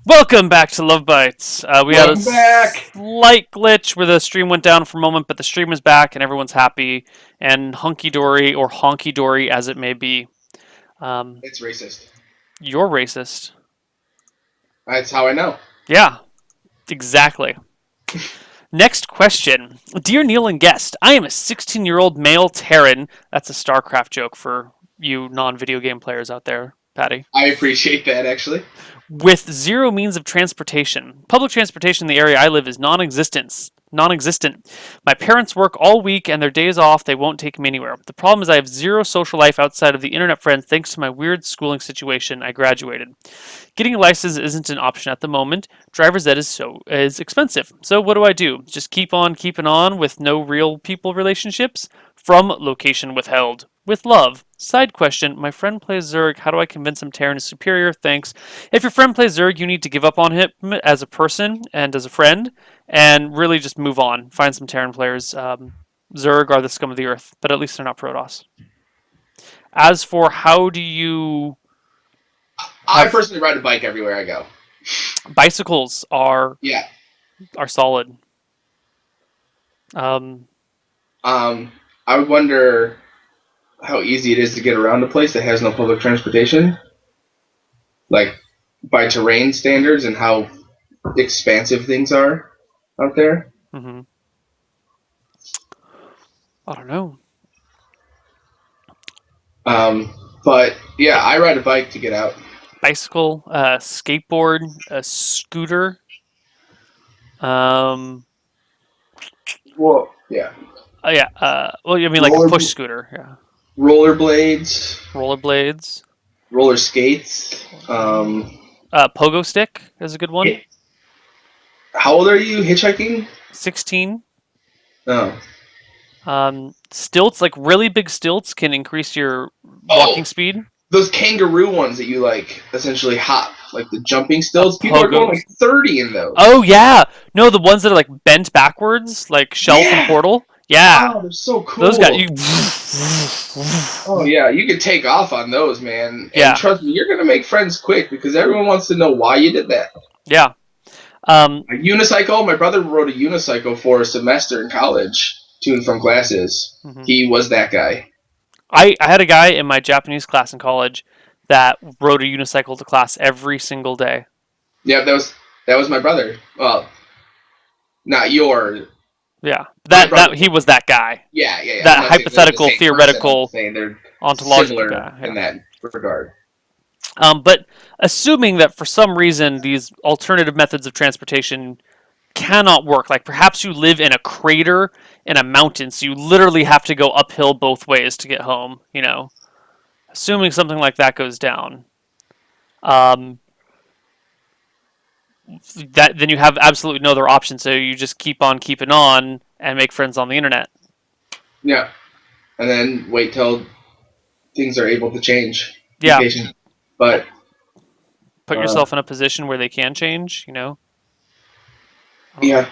Welcome back to LoveBytes. We had a Welcome back. slight glitch where the stream went down for a moment, but the stream is back and everyone's happy and hunky-dory or honky-dory as it may be. It's racist. You're racist. That's how I know. Yeah, exactly. Next question. Dear Neil and guest, I am a 16-year-old male Terran. That's a StarCraft joke for you non-video game players out there, Patty. I appreciate that, actually. With zero means of transportation. Public transportation in the area I live is non-existent. My parents work all week and their days off they won't take me anywhere. The problem is I have zero social life outside of the internet friends thanks to my weird schooling situation. I graduated. Getting a license isn't an option at the moment. Driver's ed is expensive. So what do I do? Just keep on keeping on with no real people relationships? From location withheld. With love. Side question, my friend plays Zerg. How do I convince him Terran is superior? Thanks. If your friend plays Zerg, you need to give up on him as a person and as a friend and really just move on. Find some Terran players. Zerg are the scum of the earth, but at least they're not Protoss. As for how do you... I personally ride a bike everywhere I go. Bicycles are solid. I would wonder how easy it is to get around a place that has no public transportation, like by terrain standards and how expansive things are out there. Mm-hmm. I don't know. But yeah, I ride a bike to get out. Bicycle, skateboard, a scooter. Well, yeah. Well, I mean, like a push scooter. Yeah. Rollerblades. Rollerblades. Roller skates. Pogo stick is a good one. How old are you? Hitchhiking? 16. Oh. Stilts, like really big stilts, can increase your walking speed. Those kangaroo ones that you like essentially hop, like the jumping stilts. People are going like 30 in those. Oh yeah, no, the ones that are like bent backwards, like Shelf and Portal. Yeah. Oh, they're so cool. Those guys. Oh yeah, you could take off on those, man. And yeah. Trust me, you're gonna make friends quick because everyone wants to know why you did that. Yeah. A unicycle. My brother rode a unicycle for a semester in college to and from classes. Mm-hmm. He was that guy. I had a guy in my Japanese class in college that rode a unicycle to class every single day. Yeah, that was my brother. Well, not your. Yeah, that he was that guy. Yeah. That hypothetical, theoretical, ontological guy. In that regard. But assuming that for some reason these alternative methods of transportation cannot work, like perhaps you live in a crater in a mountain, so you literally have to go uphill both ways to get home, you know. Assuming something like that goes down, then you have absolutely no other option, so you just keep on keeping on and make friends on the internet. Yeah. And then wait till things are able to change. Yeah. But put yourself in a position where they can change, you know? Yeah.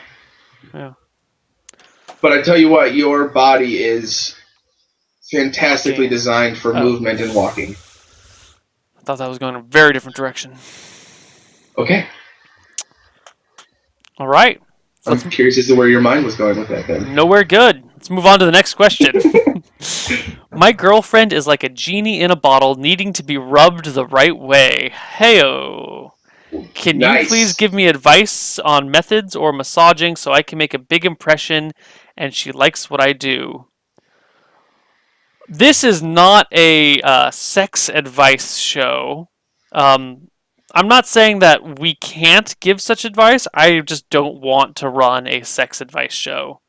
But I tell you what, your body is fantastically designed for movement and walking. I thought that was going in a very different direction. Okay. All right. I'm curious as to where your mind was going with that then. Nowhere good. Let's move on to the next question. My girlfriend is like a genie in a bottle needing to be rubbed the right way. Heyo. Can you please give me advice on methods or massaging so I can make a big impression and she likes what I do? This is not a sex advice show. I'm not saying that we can't give such advice. I just don't want to run a sex advice show.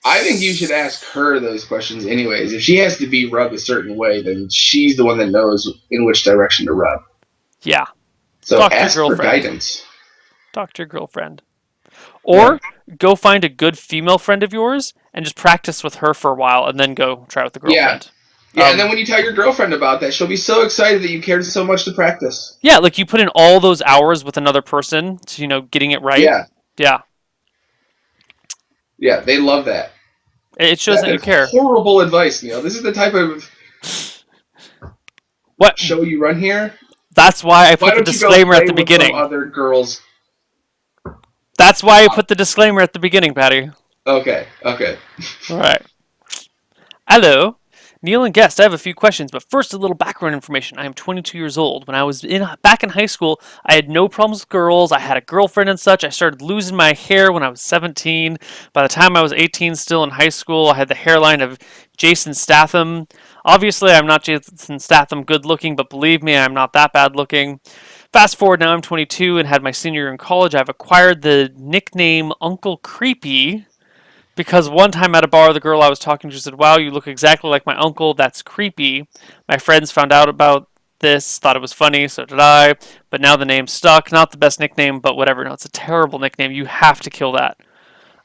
I think you should ask her those questions anyways. If she has to be rubbed a certain way, then she's the one that knows in which direction to rub. Yeah. So ask for guidance. Talk to your girlfriend. Or go find a good female friend of yours and just practice with her for a while and then go try with the girlfriend. Yeah, and then when you tell your girlfriend about that, she'll be so excited that you cared so much to practice. Yeah, like you put in all those hours with another person to, you know, getting it right. Yeah. Yeah. Yeah, they love that. It shows that you care. Horrible advice, Neil. This is the type of show you run here. That's why I Why put the don't you go disclaimer at play the with some beginning. other girls? That's why I put the disclaimer at the beginning, Patty. Okay, okay. All right. Hello. Neil and guest, I have a few questions, but first a little background information. I am 22 years old. When I was back in high school, I had no problems with girls. I had a girlfriend and such. I started losing my hair when I was 17. By the time I was 18, still in high school, I had the hairline of Jason Statham. Obviously, I'm not Jason Statham good looking, but believe me, I'm not that bad looking. Fast forward, now I'm 22 and had my senior year in college. I've acquired the nickname Uncle Creepy because one time at a bar, the girl I was talking to said, "Wow, you look exactly like my uncle. That's creepy." My friends found out about this, thought it was funny, so did I. But now the name's stuck. Not the best nickname, but whatever. No, it's a terrible nickname. You have to kill that.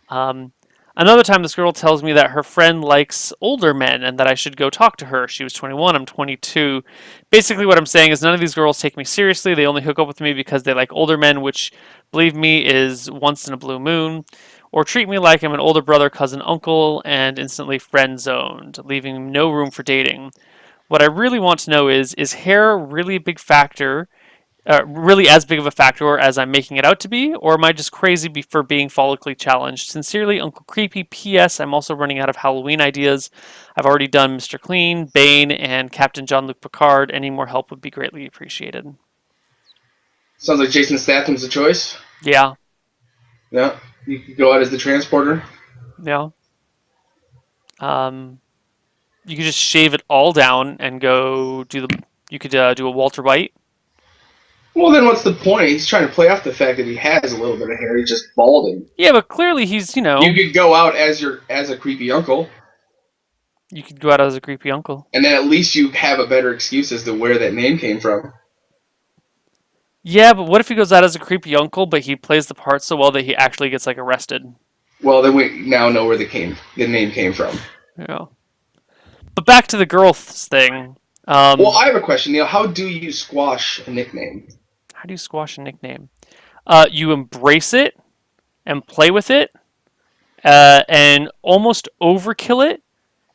Um, Another time, this girl tells me that her friend likes older men and that I should go talk to her. She was 21, I'm 22. Basically, what I'm saying is none of these girls take me seriously. They only hook up with me because they like older men, which, believe me, is once in a blue moon. Or treat me like I'm an older brother, cousin, uncle, and instantly friend zoned, leaving no room for dating. What I really want to know is hair really a big factor really as big of a factor as I'm making it out to be, or am I just crazy for being follically challenged? Sincerely, Uncle Creepy. P.S. I'm also running out of Halloween ideas. I've already done Mr. Clean, Bane, and Captain Jean-Luc Picard. Any more help would be greatly appreciated. Sounds like Jason Statham's a choice. Yeah, Yeah, you could go out as the transporter. yeah. Um, you could just shave it all down and go do the. You could do a Walter White. Well, then what's the point? He's trying to play off the fact that he has a little bit of hair. He's just balding. Yeah, but clearly he's You could go out as a creepy uncle, You could go out as a creepy uncle. and then at least you have a better excuse as to where that name came from. Yeah, but what if he goes out as a creepy uncle, but he plays the part so well that he actually gets like arrested? Well, then we now know where the name came from. Yeah. But back to the girls thing. Well, I have a question, Neil. How do you squash a nickname? How do you squash a nickname? You embrace it and play with it, and almost overkill it.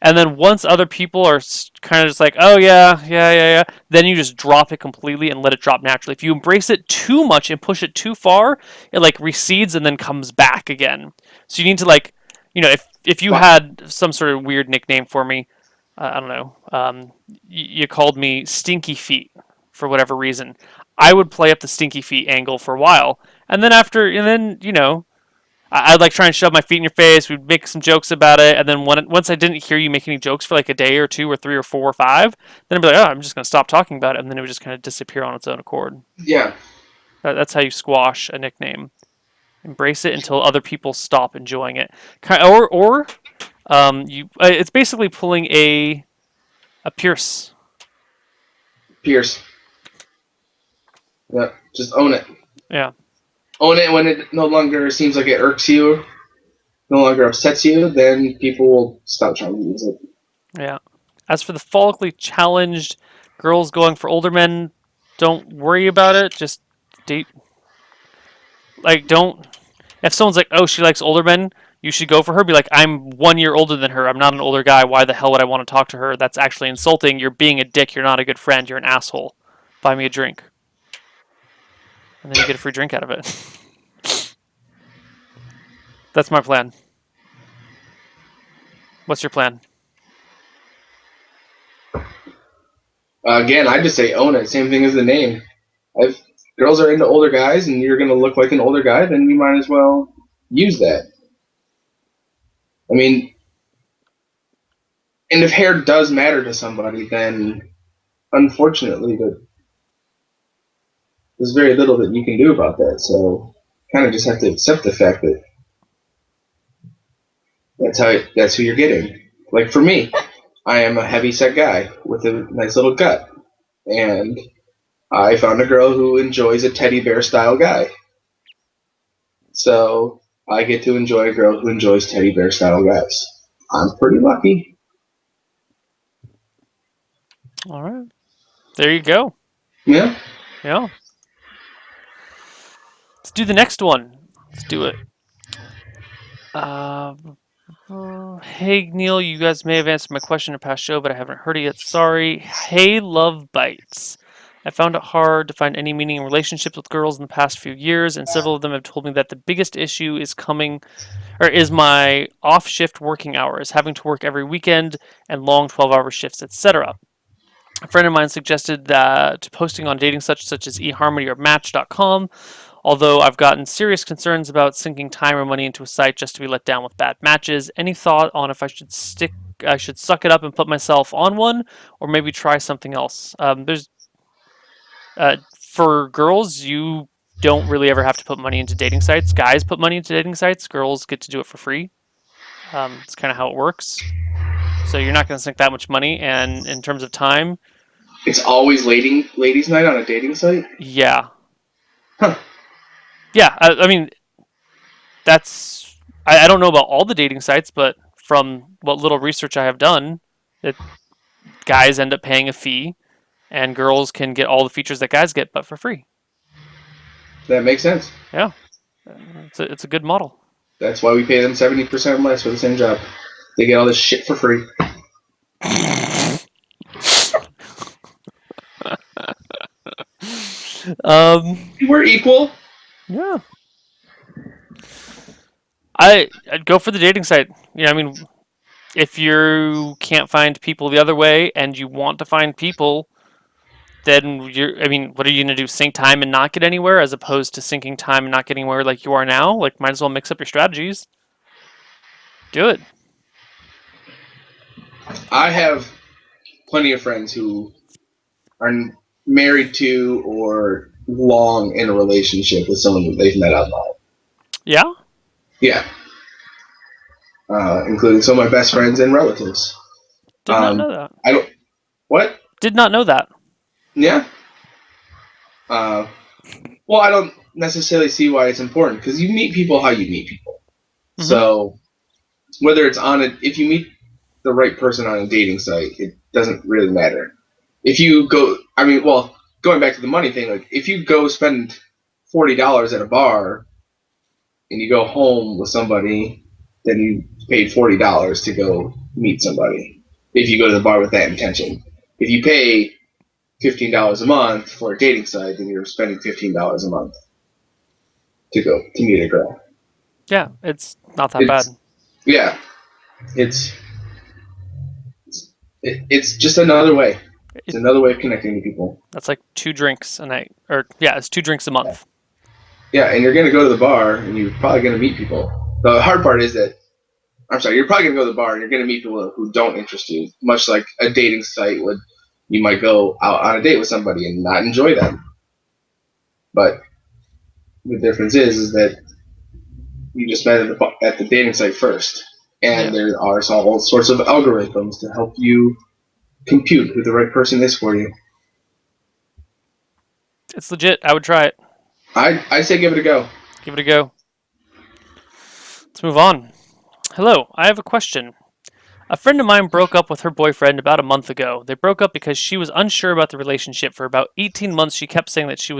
And then once other people are kind of just like, oh yeah, then you just drop it completely and let it drop naturally. If you embrace it too much and push it too far, it like recedes and then comes back again. So you need to like, if you had some sort of weird nickname for me, I don't know, you called me Stinky Feet for whatever reason, I would play up the Stinky Feet angle for a while, and then I'd like try and shove my feet in your face. We'd make some jokes about it, and then once I didn't hear you make any jokes for like a day or two or three or four or five, then I'd be like, oh, I'm just gonna stop talking about it, and then it would just kind of disappear on its own accord. Yeah. That's how you squash a nickname. Embrace it until other people stop enjoying it. It's basically pulling a Pierce. Pierce. Yeah. Just own it. Yeah. Own it when it no longer seems like it irks you, no longer upsets you, then people will stop trying to use it. Yeah. As for the follically challenged girls going for older men, don't worry about it. Just date. Like, don't. If someone's like, oh, she likes older men, you should go for her. Be like, I'm 1 year older than her. I'm not an older guy. Why the hell would I want to talk to her? That's actually insulting. You're being a dick. You're not a good friend. You're an asshole. Buy me a drink. And then you get a free drink out of it. That's my plan. What's your plan? Again, I just say own it. Same thing as the name. If girls are into older guys and you're going to look like an older guy, then you might as well use that. I mean, and if hair does matter to somebody, then unfortunately, there's very little that you can do about that. So, kind of just have to accept the fact that that's who you're getting. Like for me, I am a heavy set guy with a nice little gut, and I found a girl who enjoys a teddy bear style guy. So I get to enjoy a girl who enjoys teddy bear style guys. I'm pretty lucky. All right. There you go. Yeah. Yeah. Let's do the next one. Let's do it. Hey Neil, you guys may have answered my question in a past show, but I haven't heard it yet. Sorry. Hey, LoveBytes. I found it hard to find any meaning in relationships with girls in the past few years, and several of them have told me that the biggest issue is my off-shift working hours, having to work every weekend and long 12-hour shifts, etc. A friend of mine suggested that posting on dating sites such as eHarmony or Match.com, although I've gotten serious concerns about sinking time or money into a site just to be let down with bad matches. Any thought on if I should suck it up and put myself on one, or maybe try something else? For girls, you don't really ever have to put money into dating sites. Guys put money into dating sites. Girls get to do it for free. It's kind of how it works. So you're not going to sink that much money. And in terms of time, It's always ladies' night on a dating site? yeah. Huh. Yeah, I mean, that's... I don't know about all the dating sites, but from what little research I have done, that guys end up paying a fee, and girls can get all the features that guys get, but for free. That makes sense. Yeah, it's a good model. That's why we pay them 70% less for the same job. They get all this shit for free. We're equal. Yeah. I'd go for the dating site. Yeah, I mean, if you can't find people the other way and you want to find people, then what are you going to do? Sink time and not get anywhere as opposed to sinking time and not getting anywhere like you are now? Like, might as well mix up your strategies. Do it. I have plenty of friends who are married to or long in a relationship with someone that they've met online. Yeah? Yeah. Including some of my best friends and relatives. Did not know that. I don't... What? Did not know that. Yeah. Well, I don't necessarily see why it's important, because you meet people how you meet people. Mm-hmm. So, whether it's if you meet the right person on a dating site, it doesn't really matter. If you go, going back to the money thing, like, if you go spend $40 at a bar and you go home with somebody, then you paid $40 to go meet somebody. If you go to the bar with that intention. If you pay $15 a month for a dating site, then you're spending $15 a month to meet a girl. Yeah, it's not that bad. Yeah, it's just another way. It's another way of connecting to people. That's like 2 drinks a night, it's 2 drinks a month. Yeah, and you're going to go to the bar, and you're probably going to meet people. The hard part is that, you're probably going to go to the bar, and you're going to meet people who don't interest you, much like a dating site would. You might go out on a date with somebody and not enjoy them. But the difference is that you just met at the dating site first. And there are all sorts of algorithms to help you compute who the right person is for you. It's legit. I would try it. I say give it a go. Give it a go. Let's move on. Hello, I have a question. A friend of mine broke up with her boyfriend about a month ago. They broke up because she was unsure about the relationship. For about 18 months, she kept saying that she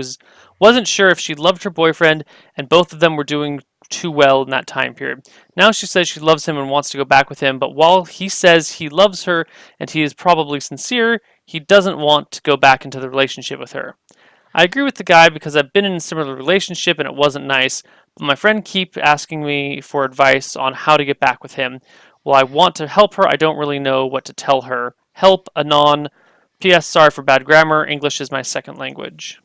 wasn't sure if she loved her boyfriend, and both of them were doing too well in that time period. Now she says she loves him and wants to go back with him, but while he says he loves her and he is probably sincere, he doesn't want to go back into the relationship with her. I agree with the guy because I've been in a similar relationship and it wasn't nice, but my friend keeps asking me for advice on how to get back with him. While I want to help her, I don't really know what to tell her. Help, Anon. P.S. Sorry for bad grammar. English is my second language.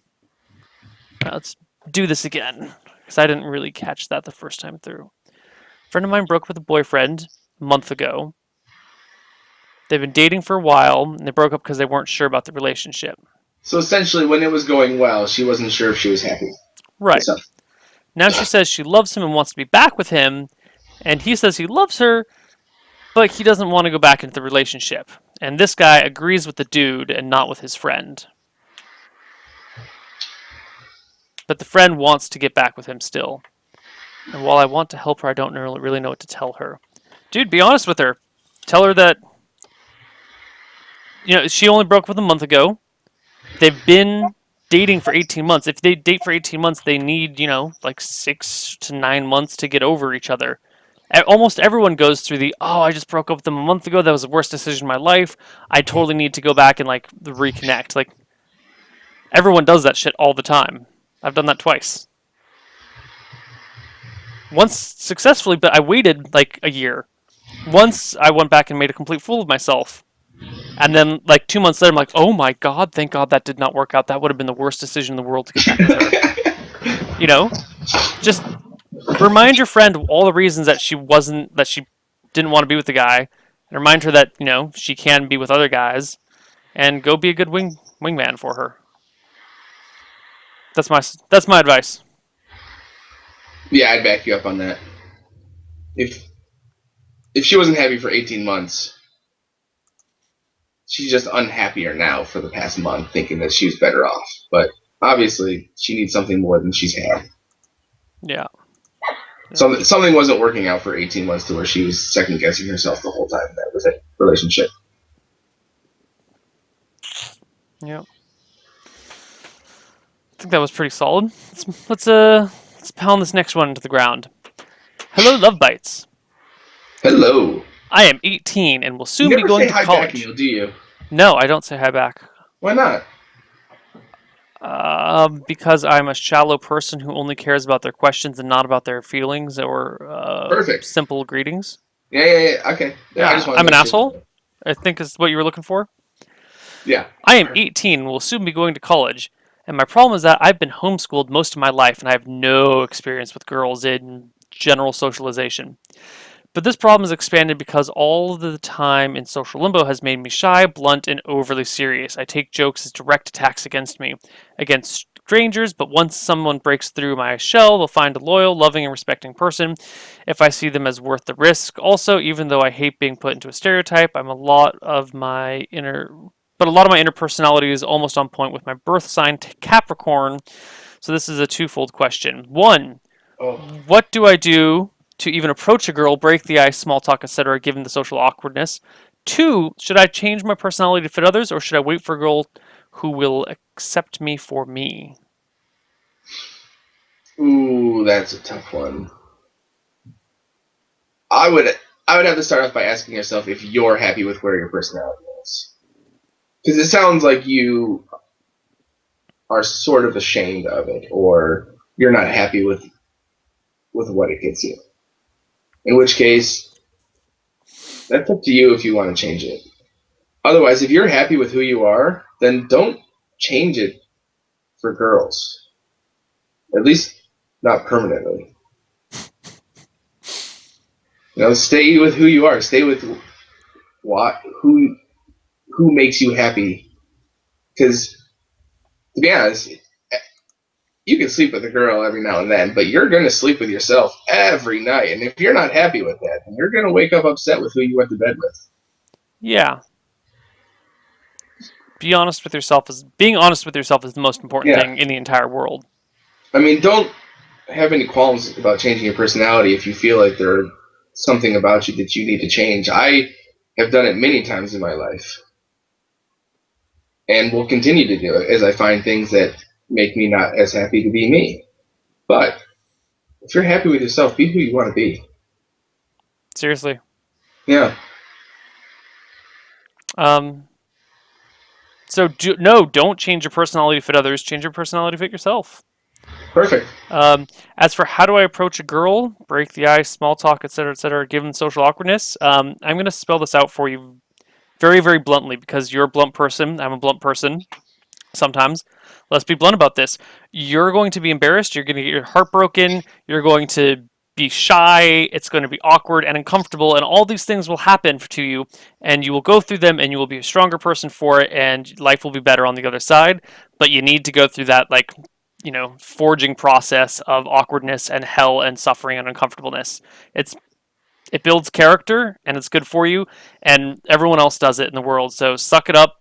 Let's do this again, because I didn't really catch that the first time through. A friend of mine broke up with a boyfriend a month ago. They've been dating for a while, and they broke up because they weren't sure about the relationship. So essentially, when it was going well, she wasn't sure if she was happy. Right. Now she says she loves him and wants to be back with him, and he says he loves her, but he doesn't want to go back into the relationship. And this guy agrees with the dude and not with his friend. But the friend wants to get back with him still. And while I want to help her, I don't really know what to tell her. Dude, be honest with her. Tell her that, she only broke up with him a month ago. They've been dating for 18 months. If they date for 18 months, they need, like 6 to 9 months to get over each other. Almost everyone goes through I just broke up with them a month ago. That was the worst decision of my life. I totally need to go back and, reconnect. Everyone does that shit all the time. I've done that twice. Once successfully, but I waited like a year. Once I went back and made a complete fool of myself. And then, like 2 months later, I'm like, oh my god, thank god that did not work out. That would have been the worst decision in the world to get back with her. You know? Just remind your friend all the reasons that she didn't want to be with the guy. And remind her that, she can be with other guys. And go be a good wingman for her. That's my advice. Yeah, I'd back you up on that. If she wasn't happy for 18 months, she's just unhappier now for the past month, thinking that she was better off. But obviously, she needs something more than she's had. Yeah. Something wasn't working out for 18 months to where she was second guessing herself the whole time that was a relationship. Yeah. I think that was pretty solid. Let's pound this next one into the ground. Hello, LoveBytes. Hello. I am 18 and will soon You be never going say to hi college. back, Neil, do you? No, I don't say hi back. Why not? Because I'm a shallow person who only cares about their questions and not about their feelings or Perfect. simple greetings. Yeah. Okay. Yeah, I just wanted I'm to an make asshole. sure. I think is what you were looking for. Yeah. I am 18 and will soon be going to college. And my problem is that I've been homeschooled most of my life and I have no experience with girls in general socialization. But this problem has expanded because all of the time in social limbo has made me shy, blunt, and overly serious. I take jokes as direct attacks against me, against strangers, but once someone breaks through my shell, they'll find a loyal, loving, and respecting person if I see them as worth the risk. Also, even though I hate being put into a stereotype, a lot of my inner personality is almost on point with my birth sign, Capricorn. So this is a twofold question. One, Oh. what do I do to even approach a girl, break the ice, small talk, etc., given the social awkwardness? Two, should I change my personality to fit others, or should I wait for a girl who will accept me for me? Ooh, that's a tough one. I would have to start off by asking yourself if you're happy with where your personality is. Because it sounds like you are sort of ashamed of it, or you're not happy with what it gets you. In which case, that's up to you if you want to change it. Otherwise, if you're happy with who you are, then don't change it for girls. At least not permanently. Stay with who you are. Stay with who makes you happy. Because, to be honest, you can sleep with a girl every now and then, but you're going to sleep with yourself every night. And if you're not happy with that, then you're going to wake up upset with who you went to bed with. Yeah. Being honest with yourself is the most important thing in the entire world. I mean, don't have any qualms about changing your personality if you feel like there's something about you that you need to change. I have done it many times in my life. And will continue to do it as I find things that make me not as happy to be me. But if you're happy with yourself, be who you want to be. Seriously. Yeah. So don't change your personality to fit others. Change your personality to fit yourself. Perfect. As for how do I approach a girl, break the ice, small talk, etc., given social awkwardness, I'm going to spell this out for you very, very bluntly because you're a blunt person. I'm a blunt person. Sometimes. Let's be blunt about this. You're going to be embarrassed. You're going to get your heart broken. You're going to be shy. It's going to be awkward and uncomfortable. And all these things will happen to you. And you will go through them and you will be a stronger person for it. And life will be better on the other side. But you need to go through that, forging process of awkwardness and hell and suffering and uncomfortableness. It builds character and it's good for you. And everyone else does it in the world. So suck it up.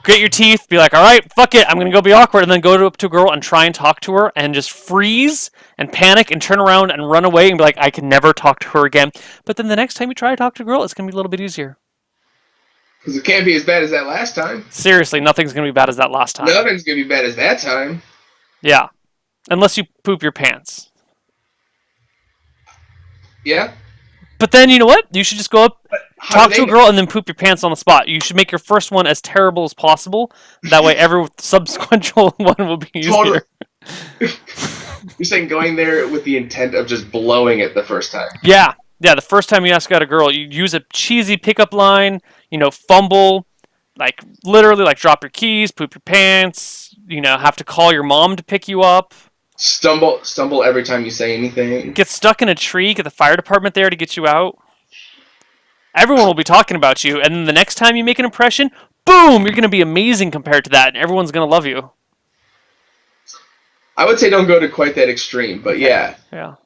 Grit your teeth, be like, all right, fuck it, I'm going to go be awkward, and then go up to a girl and try and talk to her and just freeze and panic and turn around and run away and be like, I can never talk to her again. But then the next time you try to talk to a girl, it's going to be a little bit easier. Because it can't be as bad as that last time. Seriously, nothing's going to be bad as that last time. Nothing's going to be bad as that time. Yeah. Unless you poop your pants. Yeah. But then, you know what? You should just go up talk to a girl and then poop your pants on the spot. You should make your first one as terrible as possible. That way, every subsequent one will be Totally. easier. You're saying going there with the intent of just blowing it the first time. Yeah. The first time you ask out a girl, you use a cheesy pickup line, fumble, like literally like drop your keys, poop your pants, have to call your mom to pick you up. Stumble every time you say anything. Get stuck in a tree, get the fire department there to get you out. Everyone will be talking about you, and then the next time you make an impression, boom, you're going to be amazing compared to that, and everyone's going to love you. I would say don't go to quite that extreme, but yeah. Yeah.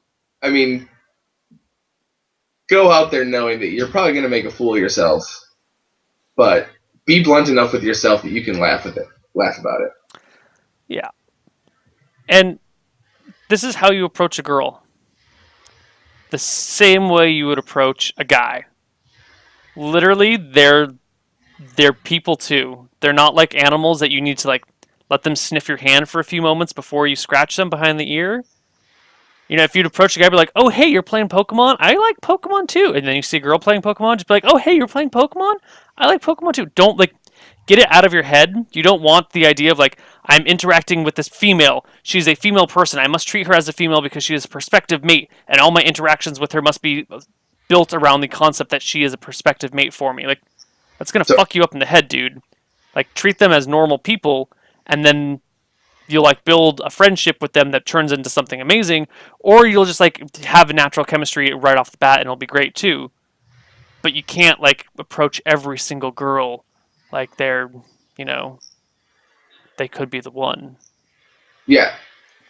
I mean, go out there knowing that you're probably going to make a fool of yourself, but be blunt enough with yourself that you can laugh about it. Yeah. And this is how you approach a girl. The same way you would approach a guy. Literally, they're people too. They're not like animals that you need to like let them sniff your hand for a few moments before you scratch them behind the ear. If you'd approach a guy, be like, "Oh, hey, you're playing Pokemon? I like Pokemon too." And then you see a girl playing Pokemon, just be like, "Oh, hey, you're playing Pokemon? I like Pokemon too." Don't get it out of your head. You don't want the idea of like, I'm interacting with this female. She's a female person. I must treat her as a female because she is a prospective mate, and all my interactions with her must be built around the concept that she is a prospective mate for me. Like, that's gonna fuck you up in the head, dude. Like, treat them as normal people, and then you'll like build a friendship with them that turns into something amazing, or you'll just like have a natural chemistry right off the bat, and it'll be great too. But you can't like approach every single girl like they're, they could be the one. Yeah.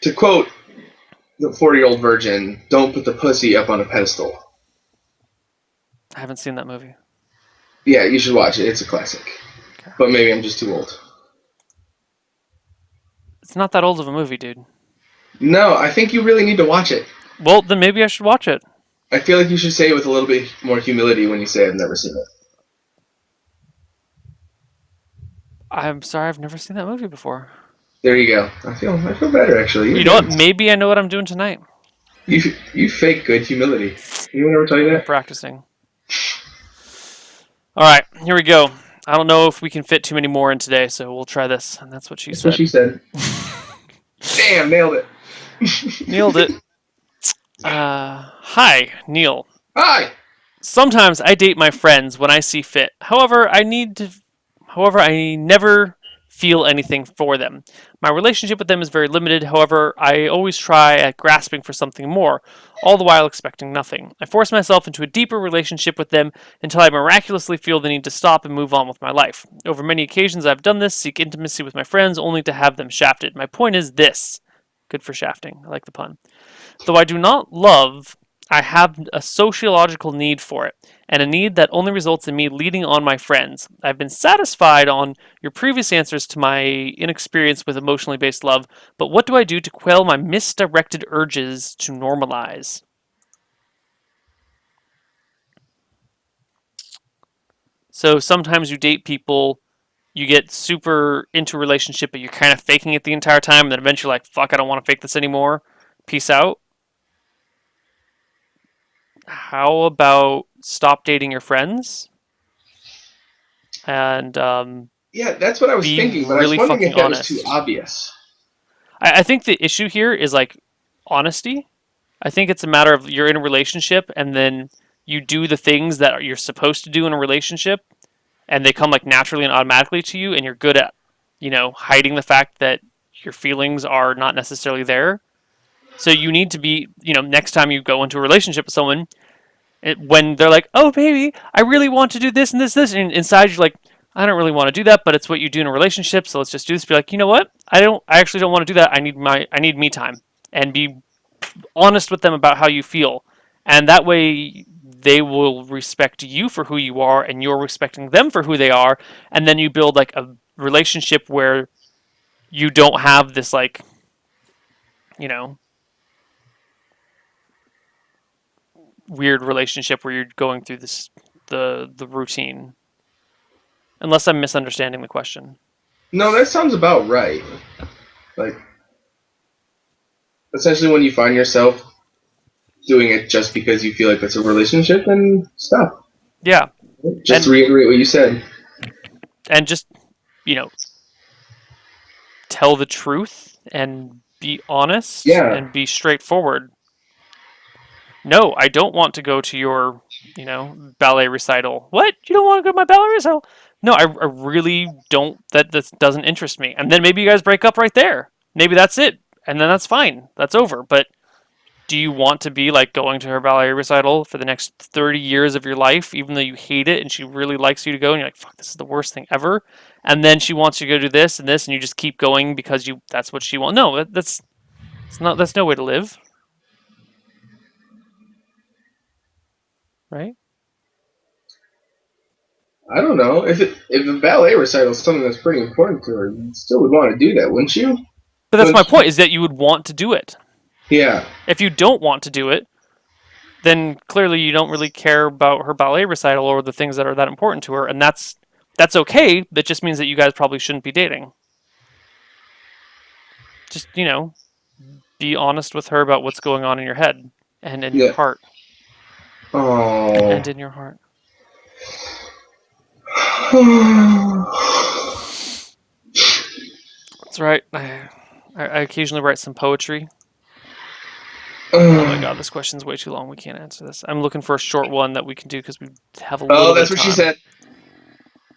To quote the 40-year-old virgin, don't put the pussy up on a pedestal. I haven't seen that movie. Yeah, you should watch it. It's a classic. Okay. But maybe I'm just too old. It's not that old of a movie, dude. No, I think you really need to watch it. Well, then maybe I should watch it. I feel like you should say it with a little bit more humility when you say I've never seen it. I'm sorry, I've never seen that movie before. There you go. I feel better, actually. You know what? Maybe I know what I'm doing tonight. You fake good humility. Anyone ever tell you that? I'm practicing. All right, here we go. I don't know if we can fit too many more in today, so we'll try this. And that's what she said. That's what she said. Damn, nailed it. Nailed it. Hi, Neil. Hi. Sometimes I date my friends when I see fit. However, I never feel anything for them. My relationship with them is very limited. However, I always try at grasping for something more, all the while expecting nothing. I force myself into a deeper relationship with them until I miraculously feel the need to stop and move on with my life. Over many occasions I've done this, seek intimacy with my friends, only to have them shafted. My point is this. Good for shafting. I like the pun. Though I do not love, I have a sociological need for it, and a need that only results in me leading on my friends. I've been satisfied on your previous answers to my inexperience with emotionally based love, but what do I do to quell my misdirected urges to normalize? So sometimes you date people, you get super into a relationship, but you're kind of faking it the entire time, and then eventually you're like, fuck, I don't want to fake this anymore. Peace out. How about stop dating your friends? And yeah, that's what I was thinking, but really I was wondering if that honest. was too obvious. I think the issue here is like honesty. I think it's a matter of you're in a relationship and then you do the things that you're supposed to do in a relationship, and they come like naturally and automatically to you, and you're good at, hiding the fact that your feelings are not necessarily there. So you need to be, next time you go into a relationship with someone, when they're like, "Oh, baby, I really want to do this and this, and inside you're like, I don't really want to do that, but it's what you do in a relationship, so let's just do this. Be like, you know what? I actually don't want to do that. I need me time, and be honest with them about how you feel, and that way they will respect you for who you are, and you're respecting them for who they are, and then you build like a relationship where you don't have this like, weird relationship where you're going through the routine. Unless I'm misunderstanding the question. No, that sounds about right. Like, essentially when you find yourself doing it just because you feel like it's a relationship, then stop. Yeah. Just to reiterate what you said. And just, you know, tell the truth and be honest Yeah. and be straightforward. No, I don't want to go to your, ballet recital. What? You don't want to go to my ballet recital? No, I really don't. That doesn't interest me. And then maybe you guys break up right there. Maybe that's it. And then that's fine. That's over. But do you want to be like going to her ballet recital for the next 30 years of your life, even though you hate it and she really likes you to go and you're like, fuck, this is the worst thing ever? And then she wants you to go do this and this and you just keep going because that's what she wants. No, that's no way to live, right? I don't know. If a ballet recital is something that's pretty important to her, you still would want to do that, wouldn't you? But that's my point, is that you would want to do it. Yeah. If you don't want to do it, then clearly you don't really care about her ballet recital or the things that are that important to her, and that's okay. That just means that you guys probably shouldn't be dating. Just, be honest with her about what's going on in your head and in your heart. Oh. And in your heart. That's right. I occasionally write some poetry. Oh my god, this question's way too long. We can't answer this. I'm looking for a short one that we can do because we have a little bit of time. Oh, that's what she said.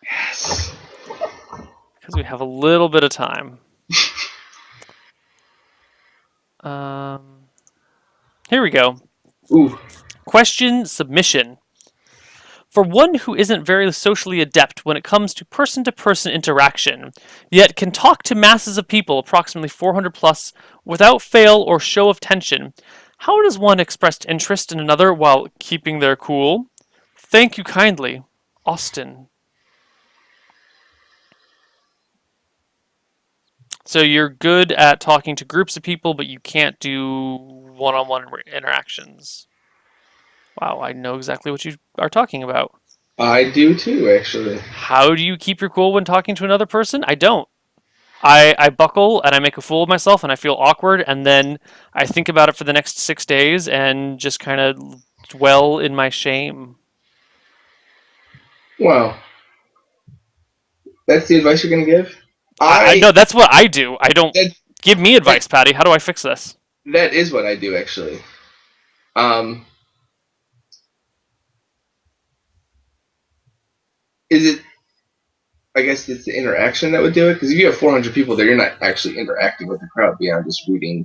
Yes. Because we have a little bit of time. Here we go. Ooh. Question submission. For one who isn't very socially adept when it comes to person-to-person interaction, yet can talk to masses of people, approximately 400 plus, without fail or show of tension, how does one express interest in another while keeping their cool? Thank you kindly, Austin. So you're good at talking to groups of people, but you can't do one-on-one interactions. Wow, I know exactly what you are talking about. I do too, actually. How do you keep your cool when talking to another person? I don't. I buckle and I make a fool of myself and I feel awkward and then I think about it for the next 6 days and just kind of dwell in my shame. Wow. That's the advice you're going to give? I know, that's what I do. I don't... Give me advice, Patty. How do I fix this? That is what I do, actually. Is it... I guess it's the interaction that would do it? Because if you have 400 people there, you're not actually interacting with the crowd beyond just reading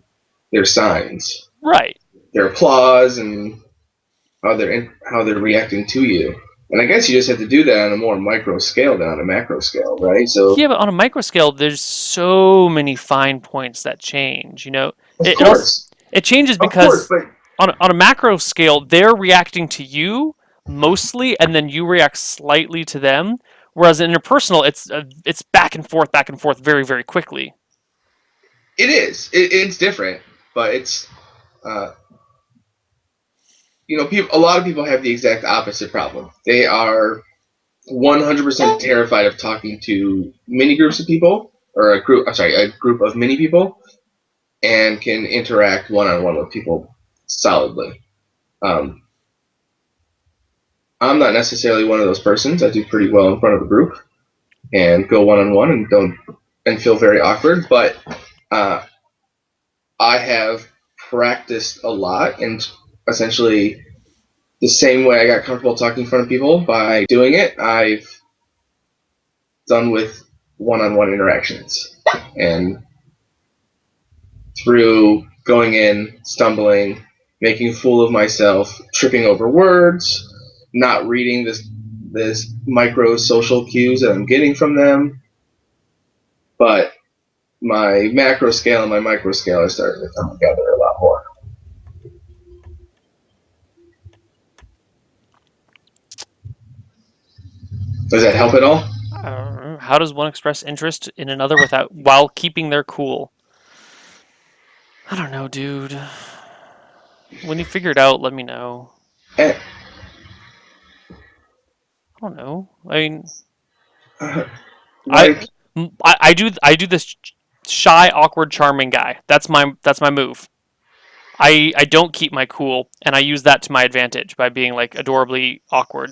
their signs. Right. Their applause and how they're reacting to you. And I guess you just have to do that on a more micro scale than on a macro scale, right? So yeah, but on a micro scale, there's so many fine points that change. Of course. It changes because on a macro scale, they're reacting to you mostly, and then you react slightly to them. Whereas in interpersonal, it's back and forth very, very quickly. It is. It's different, but it's a lot of people have the exact opposite problem. They are 100% terrified of talking to many groups of people, or a group of many people, and can interact one-on-one with people solidly. I'm not necessarily one of those persons. I do pretty well in front of a group and go one-on-one and feel very awkward, but I have practiced a lot, and essentially the same way I got comfortable talking in front of people by doing it, I've done with one-on-one interactions. And through going in, stumbling, making a fool of myself, tripping over words, not reading this micro social cues that I'm getting from them. But my macro scale and my micro scale are starting to come together a lot more. Does that help at all? How does one express interest in another while keeping their cool? I don't know, dude. When you figure it out, let me know. I don't know. I mean, I do this shy, awkward, charming guy. That's my move. I don't keep my cool, and I use that to my advantage by being like adorably awkward.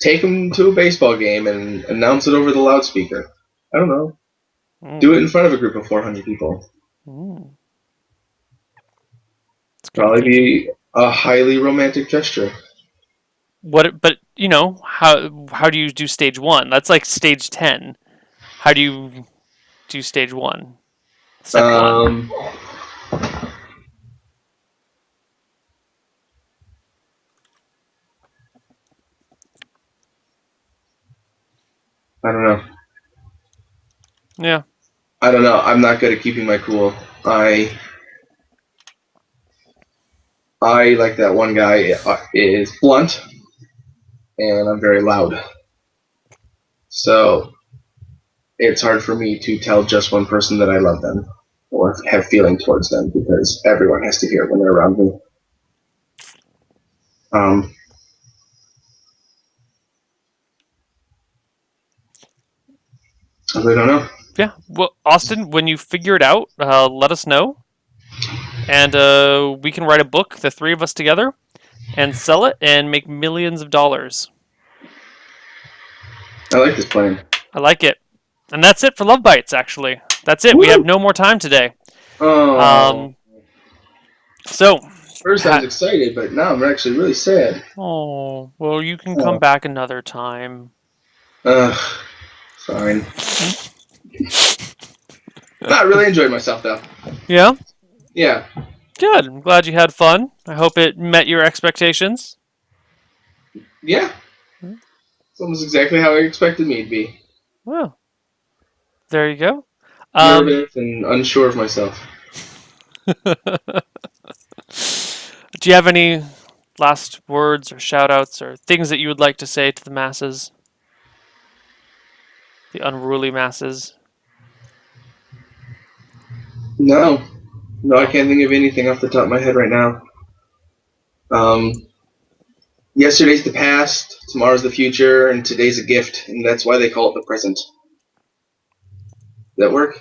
take them to a baseball game and announce it over the loudspeaker. I don't know. Do it in front of a group of 400 people. Probably be a highly romantic gesture. What? But you know how do you do stage 1? That's like stage 10. How do you do stage 1? Step 1. I don't know. Yeah. I don't know. I'm not good at keeping my cool. I like that one guy is blunt, and I'm very loud. So it's hard for me to tell just one person that I love them or have feeling towards them because everyone has to hear it when they're around me. I really don't know. Yeah. Well, Austin, when you figure it out, let us know, and we can write a book, the three of us together, and sell it and make millions of dollars. I like this plan. I like it. And that's it for LoveBytes, actually. That's it. Woo! We have no more time today. Oh. So. First I was excited, but now I'm actually really sad. Oh, well, you can come back another time. Fine. I really enjoyed myself, though. Yeah? Yeah. Good. I'm glad you had fun. I hope it met your expectations. Yeah. It's almost exactly how I expected me to be. Well, there you go. Nervous and unsure of myself. Do you have any last words or shout-outs or things that you would like to say to the masses? The unruly masses? No. No, I can't think of anything off the top of my head right now. Yesterday's the past, tomorrow's the future, and today's a gift, and that's why they call it the present. That work?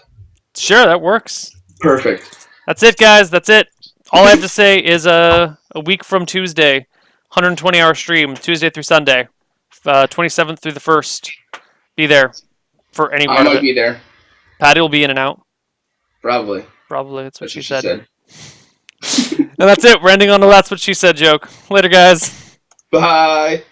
Sure, that works. Perfect. That's it, guys. That's it. All I have to say is a week from Tuesday, 120-hour stream, Tuesday through Sunday, 27th through the 1st. Be there for any part of it. I might be there. Patty will be in and out. Probably. That's what she said. And that's it. We're ending on a that's what she said joke. Later, guys. Bye.